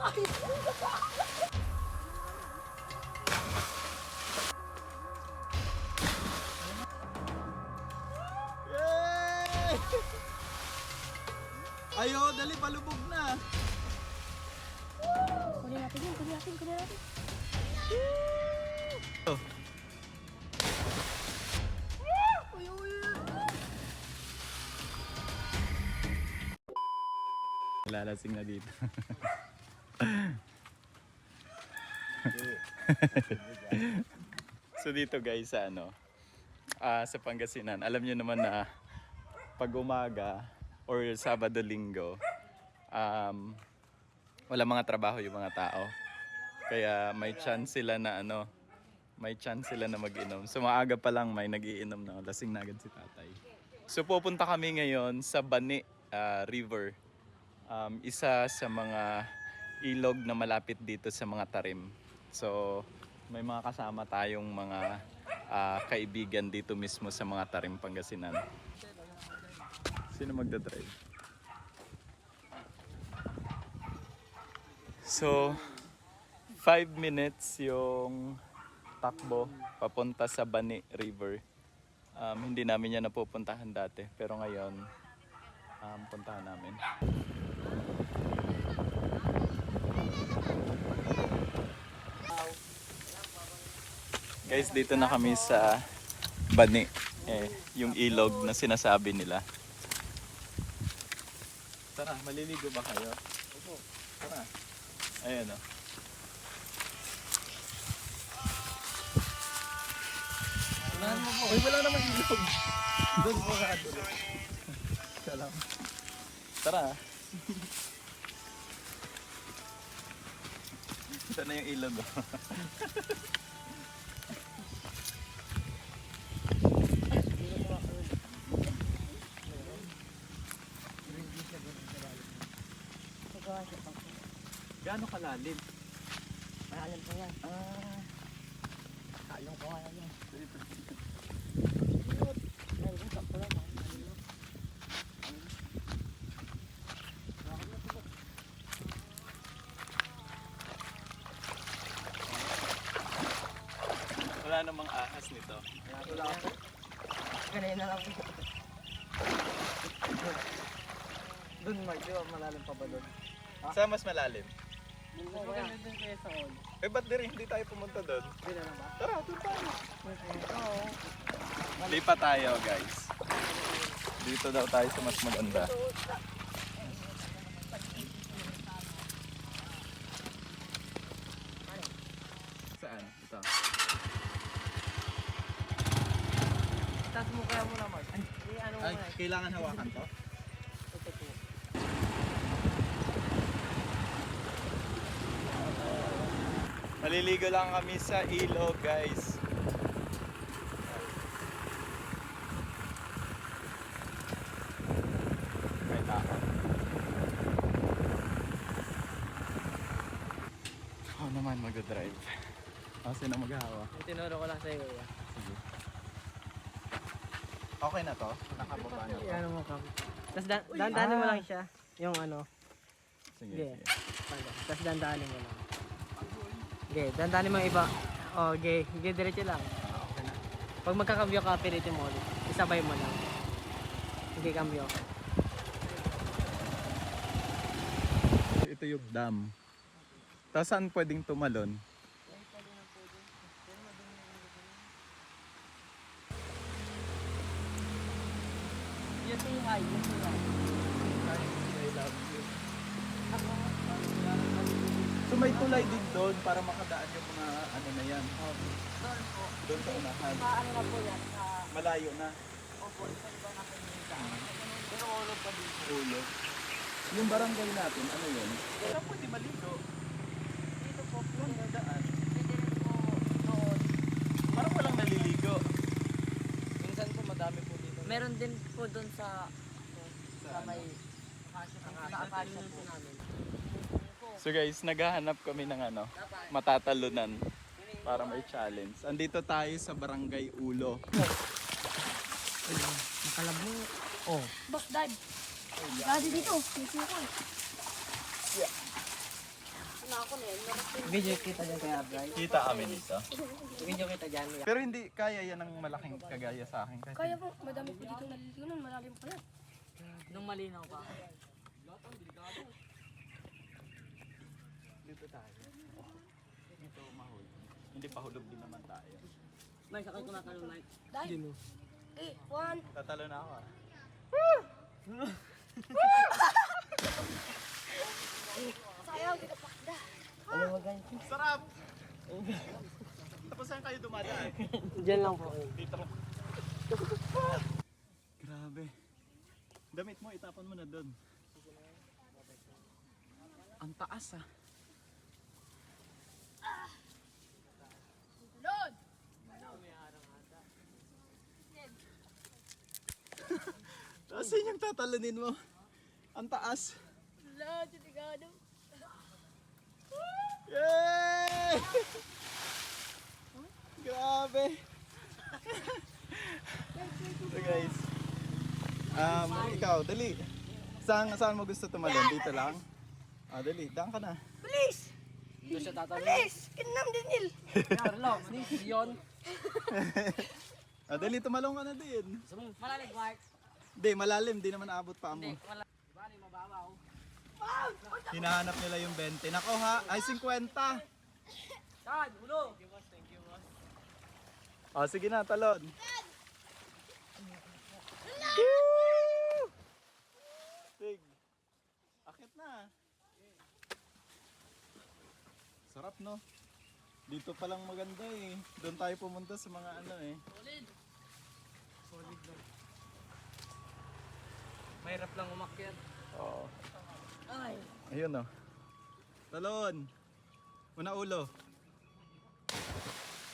Yay! Ayo, dali, palubog na. Kunin natin yun, kunin natin, kunin natin. Lalasing na dito. So dito guys sa sa Pangasinan, alam niyo naman na pag umaga or Sabado Linggo, wala mga trabaho yung mga tao. Kaya may chance sila na mag-inom. So maaga pa lang may nagiinom na, lasing na agad si tatay. So pupunta kami ngayon sa Bani River. Isa sa mga ilog na malapit dito sa mga tarim. So may mga kasama tayong mga kaibigan dito mismo sa mga tarim Pangasinan. Sino magdadrive? So 5 minutes yung takbo papunta sa Bani River. Hindi namin yan napupuntahan dati, pero ngayon puntahan namin. Guys, dito na kami sa Bani, yung ilog na sinasabi nila. Tara, maliligo ba kayo? Opo. Tara. Ayan o. Uy, wala naman ilog. Doon po ka doon. Salam. Tara. Ito na yung ilog. Gaano kalalim? Malalim po yan. Kalong ko nga yan. Wala namang ahas nito. Wala po. Kanina lang po. Doon, Mark, di ba malalim pa ba doon? Saan mas malalim? Mas maganda doon kaya sa all. Ba't hindi tayo pumunta doon? Hindi na ba? Tara, doon tayo. Oo. Lipat tayo guys. Dito daw tayo sa mas maganda. Saan? Ito. Taas mo kaya muna, Mark. Ano mo Ay, muna. kailangan hawakan to? Ito po. Maliligo lang kami sa ilog guys. May tao. Ako naman mag-drive. Ako na maghahawa. Tinuro ko lang sa'yo, kuya. Sige. Okay na to? Nakababa na to? Ano mo kam. Tapos dandanin mo lang siya. Yung ano. Sige, Okay. sige. Tapos dandanin mo lang. Okay, dandanin mo yung iba. Oh, okay. Okay, diretso lang. Pag magkakambyo ka, pilitin mo ulit. Isabay mo lang. Okay, kambyo. Ito yung dam. Tapos saan pwedeng tumalon? Yes, say hi. Yes, say hi. I love you. So may tulay din doon para makadaan yung mga ano na yan. Doon po. Doon sa unahan. Ano na po yan? Malayo na. Opo, isa iba natin yung daan. Pero ulog pa dito. Ulo. Yung barangay natin, ano yun? Wala pwede maligo. Dito po. Yung daan. Pwede rin po doon. Parang walang naliligo. Minsan po madami po dito. Meron din po doon sa Sa may nakakasya po namin. So guys, naghahanap kami ng matatalunan para may challenge. Andito tayo sa Barangay Ulo. Ayun, nakalabo. Oh. Boss, dive. Gadi dito. Sisi ko. Video kita dyan kaya, Bray. Kita kami dito. Video kita dyan. Pero hindi kaya yan ng malaking kagaya sa akin. Kasi Kaya po, madami po dito naliligo nun, malalim pa yan. Nung malinaw pa. dito tayo. Dito mahulog. Hindi pa hulog din naman tayo. May sakay ko na kayo, Mike. Dahil, 1, Tatalo na ako ah. sayang, di ka pakda. Ano mo ganyan? Sarap! Tapos saan kayo dumadaan? Diyan lang po. Dito. Grabe. Damit mo, itapon mo na doon. Ang taas ah. Lord! Tapos yun yung tatalunin mo. Ang taas. Lord, tinigado. Yay! Grabe. So guys. Ikaw, dali. Saan mo gusto tumalon? Dito lang? Ah, dali. Daan ka na. Please! Dito siya tatalo. Please! Kinam din il. Carlo, yun. Ah, dali, tumalong ka na din. Malalig, Mike. Hindi, malalim. Di naman aabot pa mo. Bali, mababaw. Hinahanap nila yung 20. Nako ha, ay 50. Saan? Ulo. Oh, sige na, talon. Sig. Akit na. Sarap no? Dito pa lang maganda eh. Doon tayo pumunta sa mga ano eh. Solid lang. Mahirap lang umakyat. Oo. Ay. Ayun no. Talon. Una ulo.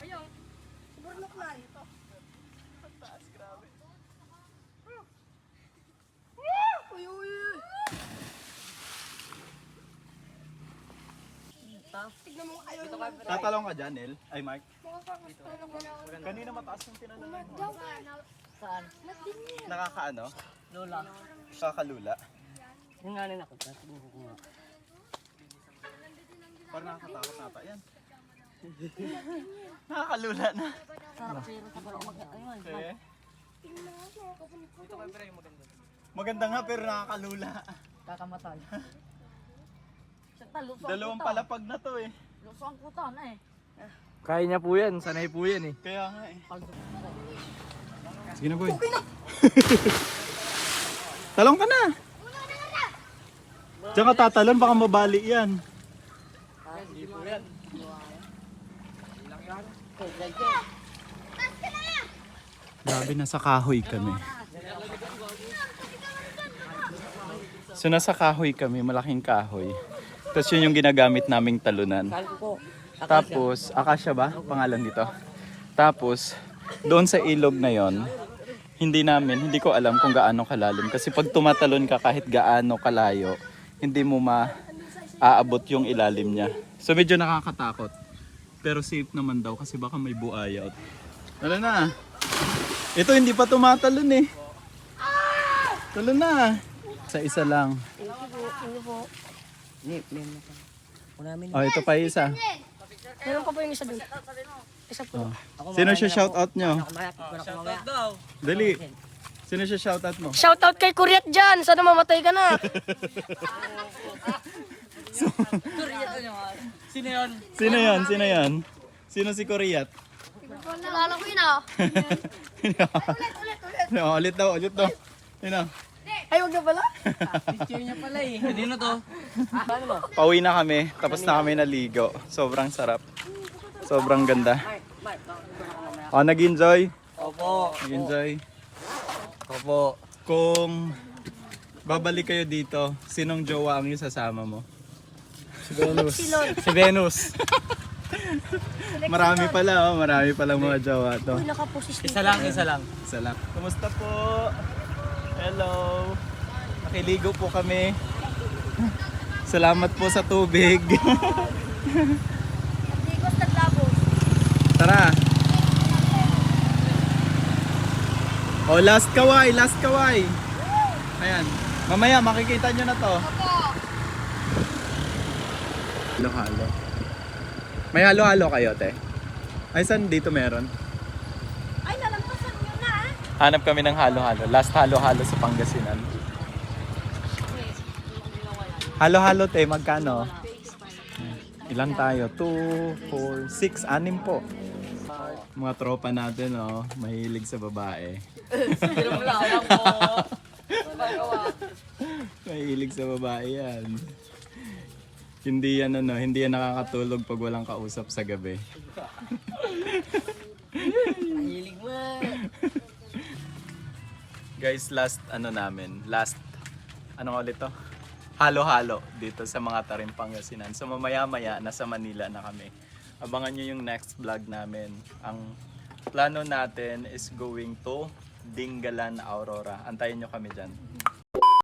Ayaw. Burnok na ito. Ang taas, grabe. Uy, uy, uy. Tignan mo, ayaw naman. Tatalong ka dyan, Nel? Ay, Mark. Makakakastalo ko na. Kanina mataas yung tinanong mo. Daw. Saan? Nakakaano? Lola. Kakalula. Yung nga rin ako. Tingnan ko nga. Parang nakakatakot nata yan. Nakakalula na. Sarap pero sa baro umakyat. Ayun. Eh, Tingnan mo, nakakapunit ko. Ito kay Bray maganda. maganda nga pero nakakalula. Kakamatay. Sa talo. Dalawang palapag na to eh. Luso ang kutan eh. Kaya niya po yan, sanay po yan eh. Kaya nga eh. Sige na boy. Talong ka na. Diyan ka tatalon, baka mabali yan. Hindi po yan. Grabe, nasa kahoy kami. So nasa kahoy kami, malaking kahoy. Tapos yun yung ginagamit naming talunan. Saan ko po? Tapos, Akasya ba? Pangalan dito. Tapos, doon sa ilog na yon, hindi ko alam kung gaano kalalim. Kasi pag tumatalon ka kahit gaano kalayo, hindi mo maaabot yung ilalim niya. So medyo nakakatakot. Pero safe naman daw kasi baka may buaya. Talo na. Ito hindi pa tumatalon eh. Talo na. Sa isa lang. Ano po? Hindi, meron pa. Unamin. Oh, ito pa isa. Meron pa po yung isa dun. Isa po. Sino siya shoutout nyo? Shoutout daw. Dali. Sino siya shoutout mo? Shoutout kay Kuryat dyan! Sana mamatay ka na! Sino yun? Sino yan? Sino yan? Sino si Koreat? Kilala ko yun ah! Ulit daw, ulit daw. Sino? Ay, wag na pala! Picture niya pala eh. Hindi na to. Paano mo? Pauwi na kami, tapos na kami naligo. Sobrang sarap. Sobrang ganda. Oh, nag-enjoy? Opo. Nag-enjoy? Opo. Kung babalik kayo dito, sinong jowa ang isasama mo? Si Venus. Si Venus. Marami pala, oh. Marami palang mga jowa to. Uy, nakapusis Isa lang, isa lang. Salam. Kumusta po? Hello. Nakiligo po kami. Salamat po sa tubig. Digos naglabos. Tara. Oh, last kaway, last kaway. Ayan. Mamaya makikita nyo na to. Halo-halo. May halo-halo kayo, te? Ay, saan dito meron? Ay, nalampasan nyo na ah. Hanap kami ng halo-halo. Last halo-halo sa Pangasinan. Halo-halo, te. Magkano? Ilan tayo? 2, 4, 6, 6 po. Mga tropa natin, oh. Mahilig sa babae. Mahilig sa babae yan. Hindi yan nakakatulog pag walang kausap sa gabi. Mahilig mo. Guys, last ulit to? Halo-halo dito sa mga Tarim Pangasinan. So mamaya-maya nasa Manila na kami. Abangan nyo yung next vlog namin. Ang plano natin is going to Dingalan, Aurora. Antayin nyo kami dyan.